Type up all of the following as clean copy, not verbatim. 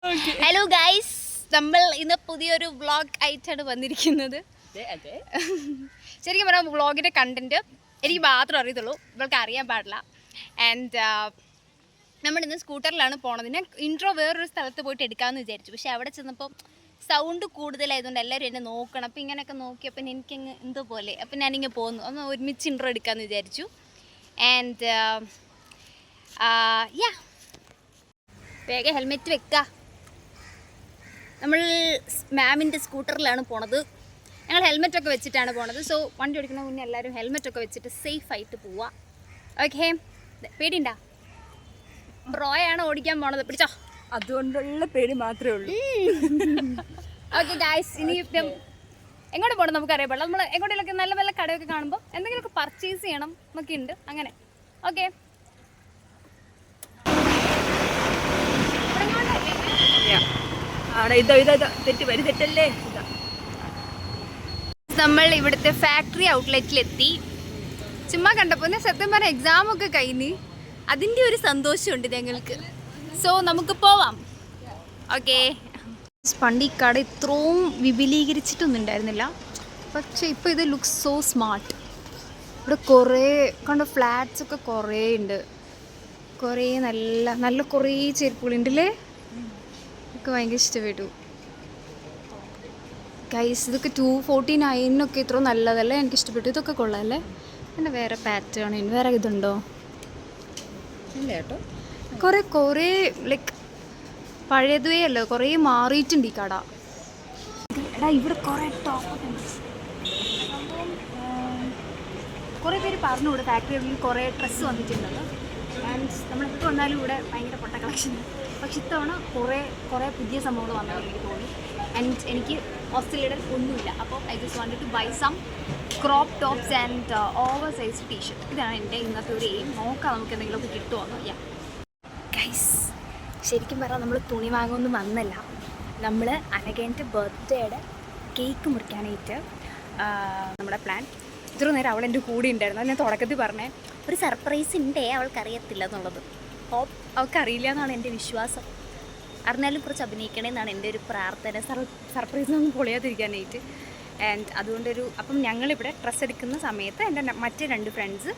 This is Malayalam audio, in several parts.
ഹലോ ഗൈസ്, നമ്മൾ ഇന്ന് പുതിയൊരു വ്ളോഗ് ആയിട്ടാണ് വന്നിരിക്കുന്നത്. ശരിക്കും പറഞ്ഞാൽ വ്ളോഗിൻ്റെ കണ്ടന്റ് എനിക്ക് മാത്രം അറിയത്തുള്ളൂ, ഇവൾക്ക് അറിയാൻ പാടില്ല. ആൻഡ് നമ്മളിന്ന് സ്കൂട്ടറിലാണ് പോണത്. ഞാൻ ഇൻട്രോ വേറൊരു സ്ഥലത്ത് പോയിട്ട് എടുക്കാമെന്ന് വിചാരിച്ചു, പക്ഷേ അവിടെ ചെന്നപ്പോൾ സൗണ്ട് കൂടുതലായതുകൊണ്ട് എല്ലാവരും എന്നെ നോക്കണം. അപ്പോൾ ഇങ്ങനെയൊക്കെ നോക്കിയപ്പോൾ എനിക്കങ്ങ് എന്തോ പോലെ. അപ്പോൾ ഞാനിങ്ങനെ പോകുന്നു, ഒന്ന് ഒരുമിച്ച് ഇൻട്രോ എടുക്കാമെന്ന് വിചാരിച്ചു. ആൻഡ് യാ, വേഗം ഹെൽമെറ്റ് വെക്കുക. നമ്മൾ മാമിൻ്റെ സ്കൂട്ടറിലാണ് പോണത്. ഞങ്ങൾ ഹെൽമെറ്റൊക്കെ വെച്ചിട്ടാണ് പോണത്. സോ വണ്ടി ഓടിക്കുന്ന മുന്നേ എല്ലാവരും ഹെൽമെറ്റൊക്കെ വെച്ചിട്ട് സേഫായിട്ട് പോവുക. ഓക്കെ, പേടിയുണ്ടാ? ബ്രോയാണ് ഓടിക്കാൻ പോണത്, പിടിച്ചോ. അതുകൊണ്ടുള്ള പേടി മാത്രമേ ഉള്ളൂ. ഓക്കെ ഗായ്സ്, ഇനി ഇപ്പം എങ്ങോട്ട് പോകണം നമുക്കറിയാൻ പാടില്ല. നമ്മൾ എങ്ങോട്ടെങ്കിലൊക്കെ നല്ല നല്ല കടയൊക്കെ കാണുമ്പോൾ എന്തെങ്കിലുമൊക്കെ പർച്ചേസ് ചെയ്യണം എന്നൊക്കെ ഉണ്ട്. അങ്ങനെ ഓക്കെ, തെറ്റല്ലേ. നമ്മൾ ഇവിടുത്തെ ഫാക്ടറി ഔട്ട്ലെറ്റിലെത്തി. ചുമ്മാ കണ്ടപ്പോൾ സത്യം പറഞ്ഞ എക്സാമൊക്കെ കഴിഞ്ഞ് അതിൻ്റെ ഒരു സന്തോഷമുണ്ട് ഞങ്ങൾക്ക്. സോ നമുക്ക് പോവാം. ഓക്കെ, പണ്ട് ഈ കട ഇത്രയും വിപുലീകരിച്ചിട്ടൊന്നും ഉണ്ടായിരുന്നില്ല, പക്ഷെ ഇപ്പോൾ ഇത് ലുക്സ് സോ സ്മാർട്ട്. ഇവിടെ കുറേ കണ്ട ഫ്ലാറ്റ്സ് ഒക്കെ കുറേ ഉണ്ട്, കുറേ നല്ല നല്ല കുറേ ചെരുപ്പുകളുണ്ടല്ലേ. എനിക്ക് ഭയങ്കര ഇഷ്ടപ്പെട്ടു ഗൈസ്. ഇതൊക്കെ 249 ഇത്ര നല്ലതല്ലേ, എനിക്ക് ഇഷ്ടപ്പെട്ടു. ഇതൊക്കെ കൊള്ളാമല്ലേ. പിന്നെ വേറെ പാറ്റേൺ വേറെ ഇതുണ്ടോ? ഇല്ല കേട്ടോ, കുറേ ലൈക്ക് പഴയതുവേ അല്ലോ, കുറേ മാറിയിട്ടുണ്ട് ഈ കട. എടാ, ഇവിടെ കുറേ ടോപ്പ് കുറേ പേര് പറഞ്ഞുകൂടെ ഫാക്ടറിയിൽ കുറേ ഡ്രസ്സ് വന്നിട്ടുണ്ടെന്ന്. ആൻഡ് നമ്മളെപ്പോൾ വന്നാലും ഇവിടെ ഭയങ്കര പൊട്ട കളക്ഷൻ. പക്ഷെ ഇത്തവണ കുറേ പുതിയ സംഭവങ്ങൾ വന്നതെന്ന് എനിക്ക് തോന്നി. ആൻഡ് എനിക്ക് ഓസ്ട്രേലിയയുടെ ഒന്നുമില്ല, അപ്പോൾ I just wanted to buy some crop tops and oversize t-shirt. ഇതാണ് എൻ്റെ ഇന്നത്തെ ഒരു എയിം. നോക്കാം നമുക്ക് എന്തെങ്കിലുമൊക്കെ കിട്ടുമോ. യാ ഗൈസ്, ശരിക്കും പറഞ്ഞാൽ നമ്മൾ തുണി വാങ്ങുമൊന്നും വന്നല്ല. നമ്മൾ അനഘേൻ്റെ ബർത്ത്ഡേയുടെ കേക്ക് മുറിക്കാനായിട്ട് നമ്മുടെ പ്ലാൻ. ഇത്ര നേരം അവൾ എൻ്റെ കൂടെ ഉണ്ടായിരുന്നു. അത് ഞാൻ തുടക്കത്തിൽ പറഞ്ഞേ, ഒരു സർപ്രൈസ് ഉണ്ടേ, അവൾക്കറിയത്തില്ല എന്നുള്ളത്. ഹോപ്പ് അവൾക്കറിയില്ല എന്നാണ് എൻ്റെ വിശ്വാസം. അറിഞ്ഞാലും കുറച്ച് അഭിനയിക്കണമെന്നാണ് എൻ്റെ ഒരു പ്രാർത്ഥന, സർപ്രൈസിനൊന്നും പൊളിയാതിരിക്കാനായിട്ട്. ആൻഡ് അപ്പം ഞങ്ങളിവിടെ ഡ്രസ്സ് എടുക്കുന്ന സമയത്ത് എൻ്റെ മറ്റ് 2 ഫ്രണ്ട്സ്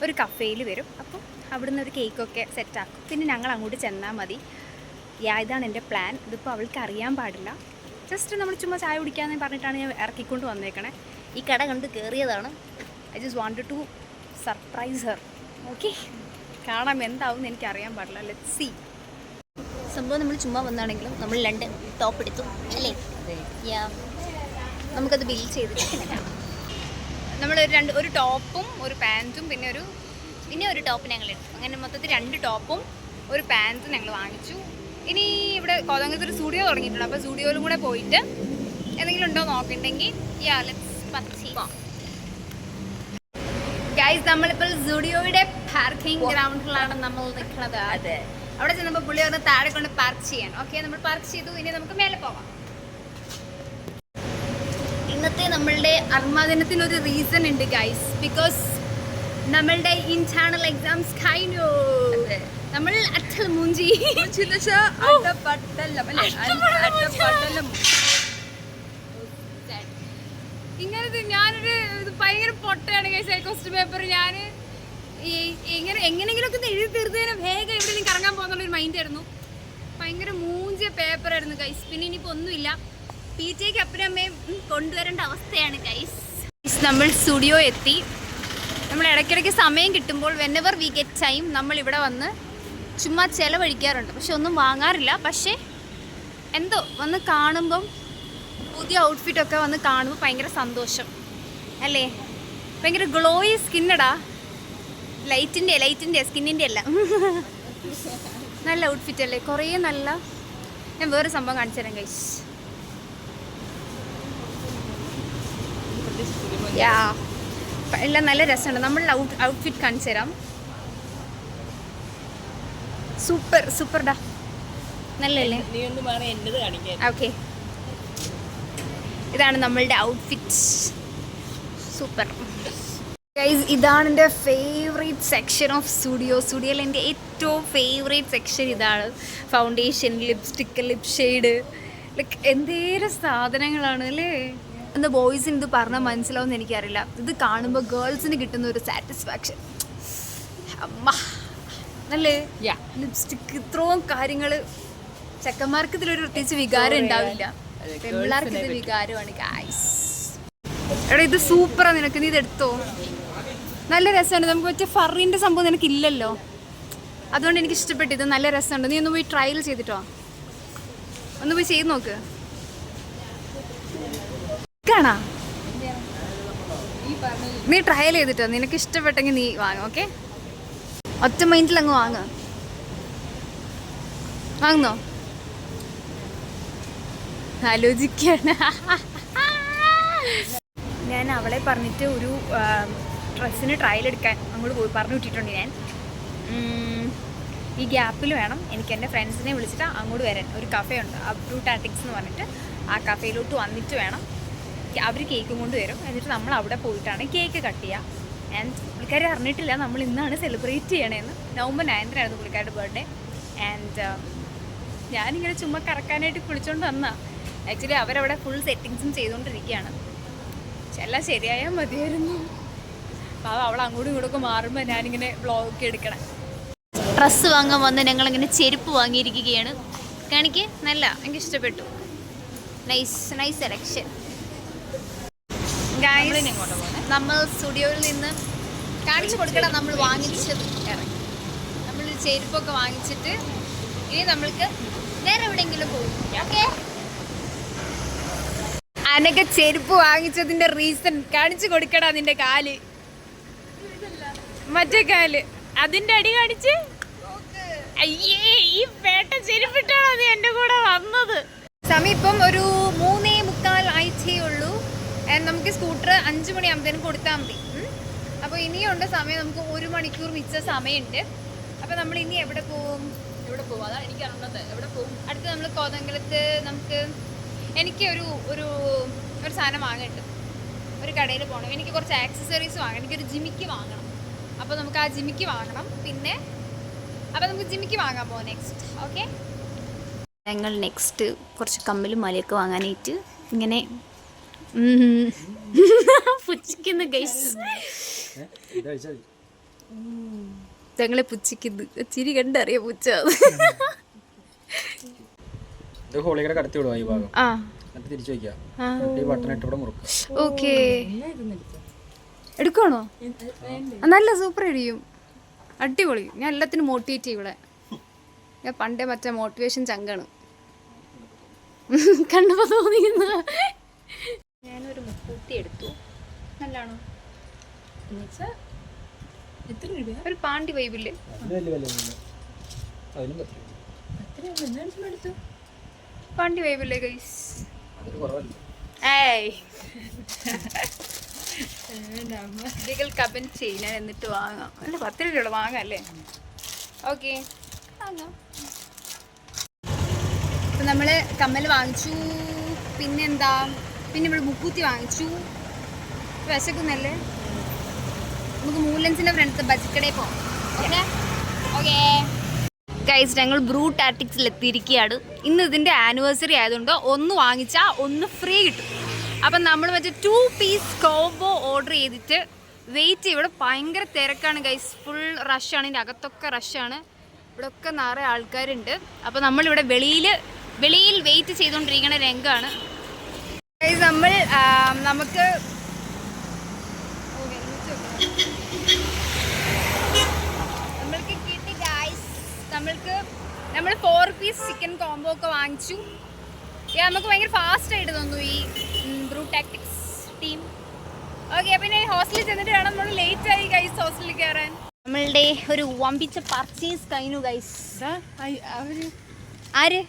ഒരു കഫേയിൽ വരും. അപ്പം അവിടുന്ന് ഒരു കേക്കൊക്കെ സെറ്റാക്കും. പിന്നെ ഞങ്ങൾ അങ്ങോട്ട് ചെന്നാൽ മതി. ഇതാണ് എൻ്റെ പ്ലാൻ. ഇതിപ്പോൾ അവൾക്ക് അറിയാൻ പാടില്ല. ജസ്റ്റ് നമ്മൾ ചുമ്മാ ചായ കുടിക്കാമെന്ന് പറഞ്ഞിട്ടാണ് ഞാൻ ഇറക്കിക്കൊണ്ട് വന്നേക്കണേ. ഈ കട കണ്ട് കയറിയതാണ്. I just wanted to surprise her. Okay, കാണാം എന്താവും എനിക്കറിയാൻ പാടില്ല. Let's see. സംഭവം നമ്മൾ ചുമ്മാ വന്നാണെങ്കിലും നമ്മൾ 2 ടോപ്പ് എടുത്തു അല്ലേ. യാ, നമുക്കത് ബിൽ ചെയ്തിട്ട് നമ്മൾ ഒരു ടോപ്പും ഒരു പാൻറ്റും പിന്നെ ഒരു ടോപ്പ് ഞങ്ങൾ എടുത്തു. അങ്ങനെ മൊത്തത്തിൽ 2 ടോപ്പും ഒരു പാൻറ്റും ഞങ്ങൾ വാങ്ങിച്ചു. ഇനി ഇവിടെ കോതമംഗലത്ത് ഒരു സ്റ്റുഡിയോ തുടങ്ങിയിട്ടുണ്ട്. അപ്പോൾ സ്റ്റുഡിയോയിലും കൂടെ പോയിട്ട് എന്തെങ്കിലും ഉണ്ടോ നോക്കണ്ടെങ്കിൽ യാ ലെറ്റ്സ് പർച്ചേസ്. ഗൈസ്, നമ്മളിപ്പോൾ സ്റ്റുഡിയോയുടെ പാർക്കിംഗ് ഗ്രൗണ്ടിലാണ് നമ്മൾ നിൽക്കുന്നത്. അതെ, അവിടെ ചെന്നപ്പോൾ പുള്ളി പറഞ്ഞ് താഴെ കൊണ്ട് പാർക്ക് ചെയ്യാൻ. ഓക്കെ, നമ്മൾ പാർക്ക് ചെയ്തു. ഇനി നമുക്ക് മേലെ പോവാം. ഇന്നത്തെ നമ്മളുടെ അർമാദിനത്തിനൊരു റീസൺ ഉണ്ട് ഗൈസ്. ബിക്കോസ് നമ്മളുടെ ഇന്റേണൽ എക്സാംസ് കഴിഞ്ഞു. നമ്മൾ അച്ഛൻ മൂഞ്ചി ഇങ്ങനത്തെ ഞാനൊരു ഭയങ്കര പൊട്ടയാണ് ഗൈസ്. ക്വസ്റ്റ്യൻ പേപ്പർ ഞാൻ എങ്ങനെയെങ്കിലുമൊക്കെ എഴുതി തീർത്തതിന് വേഗം എവിടെയെങ്കിലും കറങ്ങാൻ പോകുന്നുള്ളൊരു മൈൻഡായിരുന്നു. ഭയങ്കര മൂഞ്ചിയ പേപ്പറായിരുന്നു ഗൈസ്. പിന്നെ ഇനിയിപ്പോൾ ഒന്നുമില്ല, PTക്ക് അപ്പനും അമ്മയും കൊണ്ടുവരേണ്ട അവസ്ഥയാണ് ഗൈസ്. നമ്മൾ സ്റ്റുഡിയോ എത്തി. നമ്മൾ ഇടയ്ക്കിടയ്ക്ക് സമയം കിട്ടുമ്പോൾ വെനെവർ വി ഗെറ്റ് ടൈം നമ്മൾ ഇവിടെ വന്ന് ചുമ്മാ ചിലവഴിക്കാറുണ്ട്. പക്ഷെ ഒന്നും വാങ്ങാറില്ല. പക്ഷേ എന്തോ വന്ന് കാണുമ്പം പുതിയ ഔട്ട്ഫിറ്റൊക്കെ വന്ന് കാണുമ്പോൾ ഭയങ്കര സന്തോഷം അല്ലേ. ഭയങ്കര ഗ്ലോയി സ്കിന്നടാ. ലൈറ്റിൻ്റെ സ്കിന്നിൻ്റെ അല്ല, നല്ല ഔട്ട്ഫിറ്റ് അല്ലേ. കുറേ നല്ല. ഞാൻ വേറെ സംഭവം കാണിച്ചു തരാം ഗൈസ്. യാ, എല്ലാം നല്ല രസമുണ്ട്. നമ്മൾ ഔട്ട്ഫിറ്റ് കാണിച്ചു തരാം. സൂപ്പർഡാ, നല്ലല്ലേ. ഓക്കെ, ഇതാണ് നമ്മളുടെ ഔട്ട്ഫിറ്റ്. സൂപ്പർ. ഗൈസ്, ഇതാണ് എൻ്റെ ഫേവറേറ്റ് സെക്ഷൻ ഓഫ് സ്റ്റുഡിയോയിൽ എൻ്റെ ഏറ്റവും ഫേവറേറ്റ് സെക്ഷൻ ഇതാണ്. Foundation, lipstick, lip shade, like എന്തേലും സാധനങ്ങളാണ് അല്ലേ. എന്താ ബോയ്സിന് ഇത് പറഞ്ഞാൽ മനസ്സിലാവുമെന്ന് എനിക്കറിയില്ല. ഇത് കാണുമ്പോൾ ഗേൾസിന് കിട്ടുന്ന ഒരു സാറ്റിസ്ഫാക്ഷൻ. അമ്മ അല്ലേ, ലിപ്സ്റ്റിക്ക് ഇത്രയും കാര്യങ്ങൾ. ചെക്കന്മാർക്ക് ഇതിലൊരു പ്രത്യേകിച്ച് വികാരം ഉണ്ടാവില്ല, പെൺപിള്ളേർക്ക് ഇത് വികാരമാണ് ഗൈസ്. എടാ ഇത് സൂപ്പറാണ്, നിനക്ക് നീ ഇതെടുത്തോ. നല്ല രസമുണ്ട്. നമുക്ക് മറ്റേ ഫറിൻ്റെ സംഭവം നിനക്കില്ലല്ലോ, അതുകൊണ്ട് എനിക്ക് ഇഷ്ടപ്പെട്ടു. ഇത് നല്ല രസമുണ്ട്. നീ ഒന്ന് പോയി ട്രയൽ ചെയ്തിട്ടോ, ഒന്ന് പോയി ചെയ്ത് നോക്ക്. കാണാ, നീ ട്രയൽ ചെയ്തിട്ടോ, നിനക്ക് ഇഷ്ടപ്പെട്ടെങ്കിൽ നീ വാങ്ങ. ഓക്കെ, ഒറ്റ മൈൻഡിൽ അങ്ങ് വാങ്ങുന്നോ? ആലോചിക്കാണ്. ഞാൻ അവളെ പറഞ്ഞിട്ട് ഒരു ഡ്രസ്സിന് ട്രയൽ എടുക്കാൻ അങ്ങോട്ട് പോയി പറഞ്ഞു വിട്ടിട്ടുണ്ട്. ഞാൻ ഈ ഗ്യാപ്പിൽ വേണം എനിക്ക് എൻ്റെ ഫ്രണ്ട്സിനെ വിളിച്ചിട്ട് അങ്ങോട്ട് വരാൻ. ഒരു കഫേ ഉണ്ട്, ബ്രൂട്ട് ടാറ്റിക്സ് എന്ന് പറഞ്ഞിട്ട്. ആ കഫേയിലോട്ട് വന്നിട്ട് വേണം. അവർ കേക്കും കൊണ്ട് വരും, എന്നിട്ട് നമ്മൾ അവിടെ പോയിട്ടാണ് കേക്ക് കട്ട് ചെയ്യുക. ആൻഡ് പുള്ളിക്കാരെ അറിഞ്ഞിട്ടില്ല നമ്മൾ ഇന്നാണ് സെലിബ്രേറ്റ് ചെയ്യണേന്ന്. നവംബർ 9 പുള്ളിക്കാരുടെ ബർത്ത്ഡേ. ആൻഡ് ഞാനിങ്ങനെ ചുമ്മാ കറക്കാനായിട്ട് വിളിച്ചുകൊണ്ട് വന്നാൽ ആക്ച്വലി അവരവിടെ ഫുൾ സെറ്റിങ്സും ചെയ്തുകൊണ്ടിരിക്കുകയാണ്. എല്ലാം ശരിയായാൽ മതിയായിരുന്നു. അപ്പോൾ അവൾ അങ്ങോട്ടും ഇങ്ങോട്ടൊക്കെ മാറുമ്പോൾ ഞാനിങ്ങനെ വ്ളോഗൊക്കെ എടുക്കണം. ഡ്രസ്സ് വാങ്ങാൻ വന്ന് ഞങ്ങളിങ്ങനെ ചെരുപ്പ് വാങ്ങിയിരിക്കുകയാണ്. കാണിക്ക്, നല്ല, എനിക്ക് ഇഷ്ടപ്പെട്ടു. Nice selection. നമ്മൾ സ്റ്റുഡിയോയിൽ നിന്ന് കാണിച്ചു കൊടുക്കണം നമ്മൾ വാങ്ങിച്ചത്. ഇറങ്ങി നമ്മളൊരു ചെരുപ്പൊക്കെ വാങ്ങിച്ചിട്ട് ഇനി നമ്മൾക്ക് വേറെ എവിടെയെങ്കിലും പോകും. ഓക്കെ, അനക്കെ ചെരുപ്പ് വാങ്ങിച്ചതിന്റെ റീസൺ കാണിച്ചു കൊടുക്കടാ. നിന്റെ കാല്, മറ്റേ കാല്, അതിന്റെ അടി കാണിച്ച്. അയ്യേ, ഈ പേട്ട ചെരുപ്പിട്ടാണോ നീ എന്റെ കൂടെ വന്നത്? സമയം ഇപ്പം ഒരു 3:45 ആയിട്ടേ ഉള്ളൂ. നമുക്ക് സ്കൂട്ടർ 5 മണിയാകുമ്പോഴത്തേനും കൊടുത്താൽ മതി. അപ്പോൾ ഇനിയുണ്ട് സമയം, നമുക്ക് 1 മണിക്കൂർ മിച്ച സമയമുണ്ട്. അപ്പോൾ നമ്മൾ ഇനി എവിടെ പോകും? അതാണ് എനിക്ക് അറിയുന്നത്. എവിടെ പോകും? അടുത്ത് നമ്മൾ കോതങ്കലത്ത് എനിക്ക് ഒരു സാധനം വാങ്ങുന്നുണ്ട്. ഒരു കടയിൽ പോകണം. എനിക്ക് കുറച്ച് ആക്സസറീസ് വാങ്ങണം. എനിക്കൊരു ജിമിക്ക് വാങ്ങണം. അപ്പോൾ നമുക്ക് ആ ജിമിക്ക് വാങ്ങണം. അപ്പോൾ നമുക്ക് ജിമിക്ക് വാങ്ങാൻ പോകാം നെക്സ്റ്റ്. ഓക്കെ, ഞങ്ങൾ നെക്സ്റ്റ് കുറച്ച് കമ്മലും മലയൊക്കെ വാങ്ങാനായിട്ട് ഇങ്ങനെ പുച്ഛിക്കുന്നു ഗൈസ്. ഞങ്ങളെ പുച്ഛിക്കുന്നു. ചിരി കണ്ടറിയാം പുച്ഛ. ഓക്കെ, എടുക്കണോ? നല്ല സൂപ്പർ ഇടിയും, അടിപൊളി. ഞാൻ എല്ലാത്തിനും മോട്ടിവേറ്റ് ചെയ്യും ഇവിടെ. ഞാൻ പണ്ടേ മറ്റേ മോട്ടിവേഷൻ ചങ്കാണ്. കണ്ടപ്പോ തോന്നിക്കുന്ന ഞാനൊരു മുക്കൂത്തി എടുത്തു. നല്ലാണോ? ഒരു പാണ്ടി വൈബില്ലേ? പാണ്ടി വൈബില്ലേ ഗൈസ്? കമന്റ് ചെയ്യാൻ എന്നിട്ട് വാങ്ങാം. അല്ല 10 രൂപ വാങ്ങാം അല്ലേ? ഓക്കെ, വാങ്ങാം. അപ്പം നമ്മൾ കമ്മൽ വാങ്ങിച്ചു. പിന്നെന്താ, പിന്നെ ഇവിടെ മുക്കൂത്തി വാങ്ങിച്ചു. വിശക്കുന്നല്ലേ? നമുക്ക് മൂലൻസിൻ്റെ ഫ്രണ്ട്സ് ബജക്കടയിൽ പോകാം. ഓക്കെ ഓക്കെ ഗൈസ്, ഞങ്ങൾ ബ്രൂട്ട് ടാറ്റിക്സിൽ എത്തിയിരിക്കുകയാണ്. ഇന്ന് ഇതിൻ്റെ ആനിവേഴ്സറി ആയതുകൊണ്ട് ഒന്ന് വാങ്ങിച്ചാൽ ഒന്ന് ഫ്രീ കിട്ടും. അപ്പം നമ്മൾ മറ്റേ 2 പീസ് കോംബോ ഓർഡർ ചെയ്തിട്ട് വെയിറ്റ് ചെയ്യും. ഇവിടെ ഭയങ്കര തിരക്കാണ് ഗൈസ്, ഫുൾ റഷാണ്. ഇതിൻ്റെ അകത്തൊക്കെ റഷാണ്. ഇവിടെ ഒക്കെ നിറയെ ആൾക്കാരുണ്ട്. അപ്പോൾ നമ്മളിവിടെ വെളിയിൽ വെയിറ്റ് ചെയ്തുകൊണ്ടിരിക്കുന്ന രംഗമാണ് ഗൈസ്. നമുക്ക് കിട്ടി ഗൈസ്. നമ്മൾ 4 പീസ് ചിക്കൻ കോംബോ ഒക്കെ വാങ്ങിച്ചു. നമുക്ക് ഭയങ്കര ഫാസ്റ്റ് ആയിട്ട് തോന്നുന്നു ഈ ബ്രൂട്ട് ടാറ്റിക്സ് ടീം. ഓക്കെ, പിന്നെ ഹോസ്റ്റലിൽ ചെന്നിട്ട് വേണം. നമ്മൾ ലേറ്റ് ആയി ഗൈസ് ഹോസ്റ്റലിൽ കയറാൻ. നമ്മളുടെ ഒരു വമ്പിച്ച പർച്ചേസ് കഴിഞ്ഞു ഗൈസ്. ആര്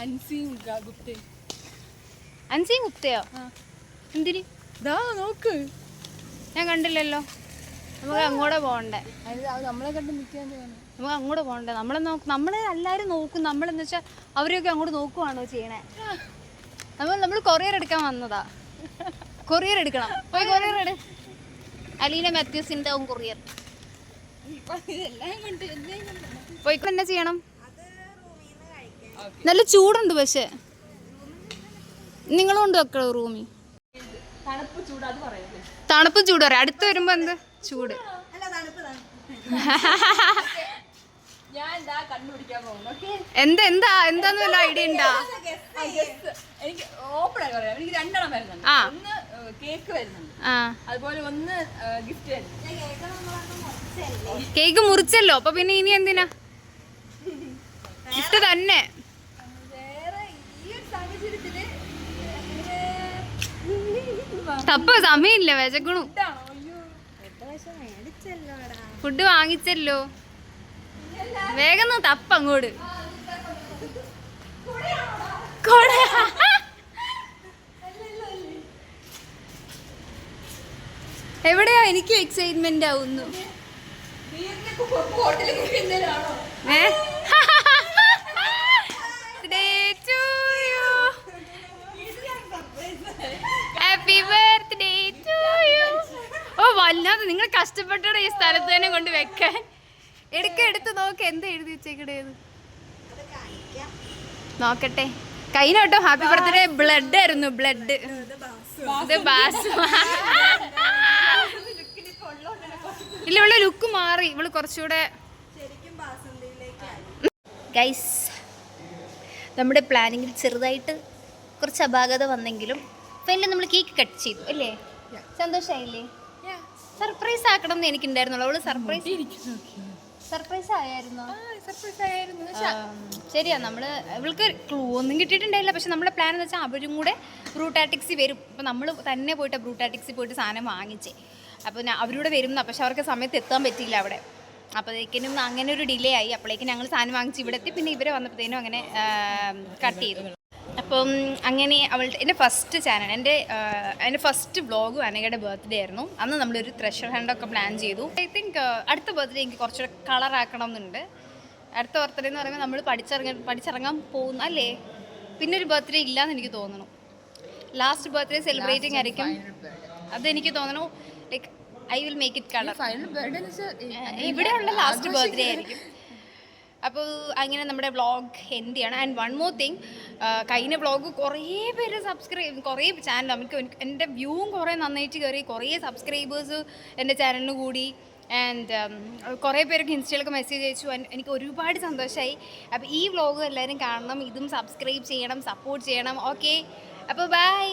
അൻസിയും ഗുപ്തയോ? എന്തിന്? നോക്ക്, ഞാൻ കണ്ടില്ലല്ലോ. നമുക്ക് അങ്ങോട്ട് പോകണ്ടേ? നമ്മളെ കണ്ട് നിൽക്കാൻ നമുക്ക് അങ്ങോട്ട് പോകണ്ടേ? നമ്മളെ എല്ലാവരും നോക്കും. നമ്മളെന്ന് വെച്ചാൽ അവരെയൊക്കെ അങ്ങോട്ട് നോക്കുവാണോ ചെയ്യണേ? നമ്മൾ കൊറിയർ എടുക്കാൻ വന്നതാ. കൊറിയർ എടുക്കണം. പോയി കൊറിയർ എടു. അലീന മാത്യൂസിന്റെ ആവും കൊറിയർ. പോയി എന്നാ ചെയ്യണം? നല്ല ചൂടുണ്ട് പക്ഷെ. നിങ്ങളും ഉണ്ട് വെക്കളോ റൂമിൽ? തണുപ്പ് ചൂട് പറയാം. അടുത്ത് വരുമ്പോ എന്ത് ചൂട്? എന്താ എന്താ എന്താന്ന് വല്ല ഐഡിയ ഉണ്ടാ? എനിക്ക് ഓപ്പൺ ആയി പറയാം. എനിക്ക് 2 എണ്ണം വരുന്നുണ്ട്. ഒന്ന് കേക്ക് വരുന്നുണ്ട്, അതുപോലെ ഒന്ന് ഗിഫ്റ്റ് വരുന്നുണ്ട്. കേക്ക് മുറിച്ചല്ലോ, അപ്പൊ പിന്നെ ഇനി എന്തിനാ ഗിഫ്റ്റ് തന്നെ? വേറെ ഈ ഒരു സാഹചര്യത്തില് തപ്പ സമയമില്ല, വിശക്കണു. അയ്യോ ഫുഡ് വാങ്ങിച്ചല്ലോ, വേഗം തപ്പ അങ്ങോട്ട്. എവിടെയാ? എനിക്ക് എക്സൈറ്റ്മെന്റ് ആവുന്നു. Happy birthday to you. ഓ വല്ലാതെ നിങ്ങൾ കഷ്ടപ്പെട്ടോടെ ഈ സ്ഥലത്ത് തന്നെ കൊണ്ട് വെക്കാൻ. എടുത്ത് നോക്ക് എന്താ എഴുതി വെച്ചേക്കടേത് നോക്കട്ടെ. കൈനോട്ടോ ഹാപ്പി ബർത്ത്ഡേ. ബ്ലഡ് ആയിരുന്നു, ബ്ലഡ്. ഇത് ബാസ്. ഇല്ല, ഇവളെ ലുക്ക് മാറി. ഇവള് കുറച്ചുകൂടെ. ഗൈസ്, നമ്മുടെ പ്ലാനിങ്ങിൽ ചെറുതായിട്ട് കുറച്ച് അപാകത വന്നെങ്കിലും ഫൈനലി നമ്മൾ കേക്ക് കട്ട് ചെയ്തു അല്ലേ? സന്തോഷമായില്ലേ? സർപ്രൈസ് ആക്കണം എന്ന് എനിക്കുണ്ടായിരുന്നുള്ളൂ. അവള് സർപ്രൈസ് ആയായിരുന്നോ? ശരിയാ, നമ്മള് ഇവൾക്ക് ക്ലൂ ഒന്നും കിട്ടിയിട്ടുണ്ടായില്ല. പക്ഷെ നമ്മുടെ പ്ലാൻ എന്ന് വെച്ചാൽ അവരും കൂടെ ബ്രൂട്ടാറ്റിക്സി വരും. അപ്പം നമ്മൾ തന്നെ പോയിട്ട് ബ്രൂട്ടാറ്റിക്സി പോയിട്ട് സാധനം വാങ്ങിച്ചേ. അപ്പോൾ അവരൂടെ വരുന്ന, പക്ഷെ അവർക്ക് സമയത്ത് എത്താൻ പറ്റിയില്ല അവിടെ. അപ്പോഴേക്കിനും അങ്ങനെ ഒരു ഡിലേ ആയി. അപ്പോഴേക്കും ഞങ്ങൾ സാധനം വാങ്ങിച്ച് ഇവിടെ എത്തി. പിന്നെ ഇവരെ വന്നപ്പോഴത്തേനും അങ്ങനെ കട്ട് ചെയ്തു. അപ്പം അങ്ങനെ എൻ്റെ ഫസ്റ്റ് ചാനൽ, എൻ്റെ ഫസ്റ്റ് വ്ളോഗും അനഘയുടെ ബർത്ത്ഡേ ആയിരുന്നു. അന്ന് നമ്മളൊരു ട്രഷർ ഹണ്ടൊക്കെ പ്ലാൻ ചെയ്തു. ഐ തിങ്ക് അടുത്ത ബർത്ത്ഡേ എനിക്ക് കുറച്ചുകൂടെ കളറാക്കണം എന്നുണ്ട്. അടുത്ത ബർത്ത്ഡേ എന്ന് പറയുമ്പോൾ നമ്മൾ പഠിച്ചിറങ്ങാൻ പോകുന്നു അല്ലേ? പിന്നെ ഒരു ബർത്ത്ഡേ ഇല്ലയെന്ന് എനിക്ക് തോന്നുന്നു. ലാസ്റ്റ് ബർത്ത്ഡേ സെലിബ്രേറ്റിംഗ് ആയിരിക്കും അതെനിക്ക് തോന്നുന്നു. Like I will make it colour. ഇവിടെയുള്ള ലാസ്റ്റ് ബർത്ത്ഡേ ആയിരിക്കും. അപ്പോൾ അങ്ങനെ നമ്മുടെ വ്ളോഗ് എൻഡ് ചെയ്യണം. ആൻഡ് വൺ മോർ തിങ്, കഴിഞ്ഞ വ്ളോഗ് കുറേ പേര് കുറേ ചാനൽ നമുക്ക് എൻ്റെ വ്യൂവും കുറേ നന്നായിട്ട് കയറി. കുറേ സബ്സ്ക്രൈബേഴ്സ് എൻ്റെ ചാനലിന് കൂടി. ആൻഡ് കുറേ പേരൊക്കെ ഇൻസ്റ്റയിലൊക്കെ മെസ്സേജ് അയച്ചു. എനിക്ക് ഒരുപാട് സന്തോഷമായി. അപ്പോൾ ഈ വ്ളോഗ് എല്ലാവരും കാണണം, ഇതും സബ്സ്ക്രൈബ് ചെയ്യണം, സപ്പോർട്ട് ചെയ്യണം. ഓക്കെ, അപ്പോൾ ബൈ.